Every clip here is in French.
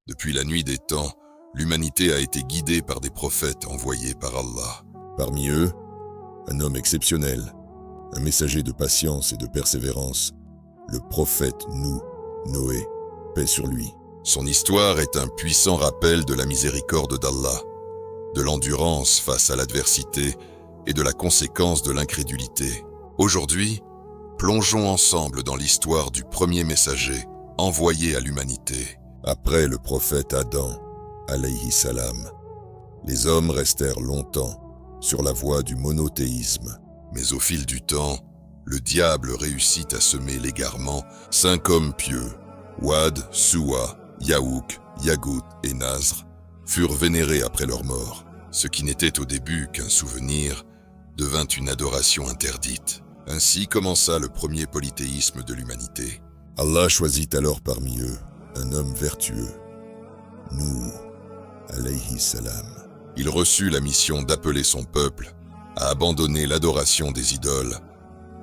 Depuis la nuit des temps, l'humanité a été guidée par des prophètes envoyés par Allah. Parmi eux, un homme exceptionnel, un messager de patience et de persévérance, le prophète Noé, paix sur lui. Son histoire est un puissant rappel de la miséricorde d'Allah, de l'endurance face à l'adversité et de la conséquence de l'incrédulité. Aujourd'hui, plongeons ensemble dans l'histoire du premier messager envoyé à l'humanité. Après le prophète Adam, alayhi salam, les hommes restèrent longtemps sur la voie du monothéisme. Mais au fil du temps, le diable réussit à semer l'égarement 5 hommes pieux, Wad, Suwa, Yaouk, Yagout et Nazr, furent vénérés après leur mort. Ce qui n'était au début qu'un souvenir devint une adoration interdite. Ainsi commença le premier polythéisme de l'humanité. Allah choisit alors parmi eux un homme vertueux, Nuh, alayhi salam. Il reçut la mission d'appeler son peuple à abandonner l'adoration des idoles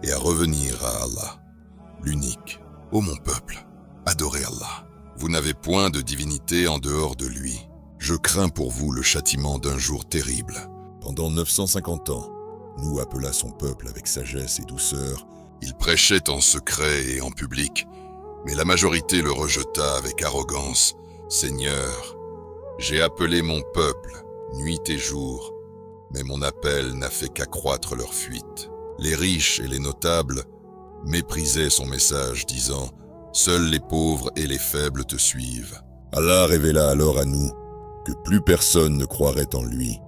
et à revenir à Allah, l'unique. Ô mon peuple, adorez Allah. Vous n'avez point de divinité en dehors de lui. Je crains pour vous le châtiment d'un jour terrible. Pendant 950 ans, Nuh appela son peuple avec sagesse et douceur. Il prêchait en secret et en public, mais la majorité le rejeta avec arrogance. Seigneur, j'ai appelé mon peuple, nuit et jour, mais mon appel n'a fait qu'accroître leur fuite. Les riches et les notables méprisaient son message, disant « Seuls les pauvres et les faibles te suivent. » Allah révéla alors à Nuh que plus personne ne croirait en lui,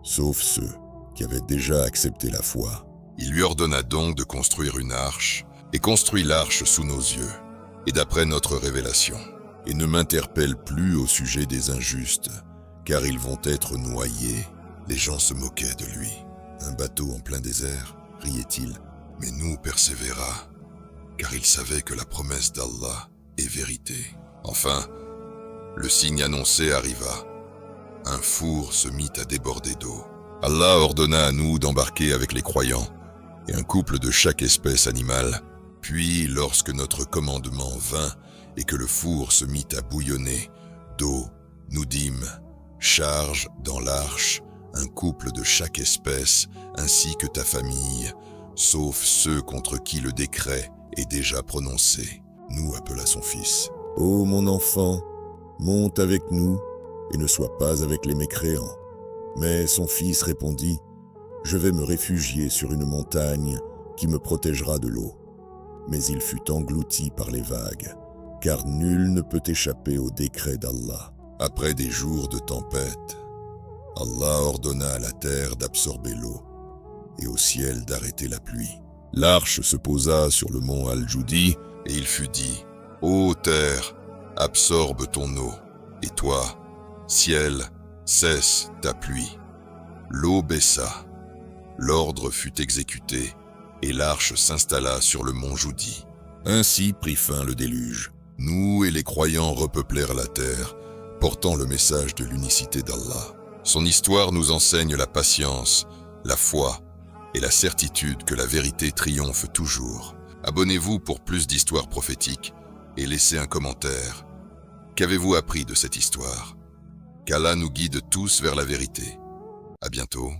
sauf ceux qui avaient déjà accepté la foi. Il lui ordonna donc de construire une arche, et construit l'arche sous nos yeux, et d'après notre révélation. Et ne m'interpelle plus au sujet des injustes, car ils vont être noyés. Les gens se moquaient de lui. Un bateau en plein désert, riait-il. Mais Nuh persévéra, car il savait que la promesse d'Allah est vérité. Enfin, le signe annoncé arriva. Un four se mit à déborder d'eau. Allah ordonna à Nuh d'embarquer avec les croyants, et un couple de chaque espèce animale. Puis, lorsque notre commandement vint, et que le four se mit à bouillonner d'eau, nous dîmes, charge dans l'arche un couple de chaque espèce, ainsi que ta famille, sauf ceux contre qui le décret est déjà prononcé. Nuh appela son fils. Ô mon enfant, monte avec nous et ne sois pas avec les mécréants. Mais son fils répondit, je vais me réfugier sur une montagne qui me protégera de l'eau. Mais il fut englouti par les vagues, car nul ne peut échapper au décret d'Allah. Après des jours de tempête, Allah ordonna à la terre d'absorber l'eau et au ciel d'arrêter la pluie. L'arche se posa sur le mont Al-Joudi et il fut dit « Ô terre, absorbe ton eau, et toi, ciel, cesse ta pluie. » L'eau baissa, l'ordre fut exécuté et l'arche s'installa sur le mont Joudi. Ainsi prit fin le déluge. Nous et les croyants repeuplèrent la terre, portant le message de l'unicité d'Allah. Son histoire nous enseigne la patience, la foi et la certitude que la vérité triomphe toujours. Abonnez-vous pour plus d'histoires prophétiques et laissez un commentaire. Qu'avez-vous appris de cette histoire? Qu'Allah nous guide tous vers la vérité. À bientôt.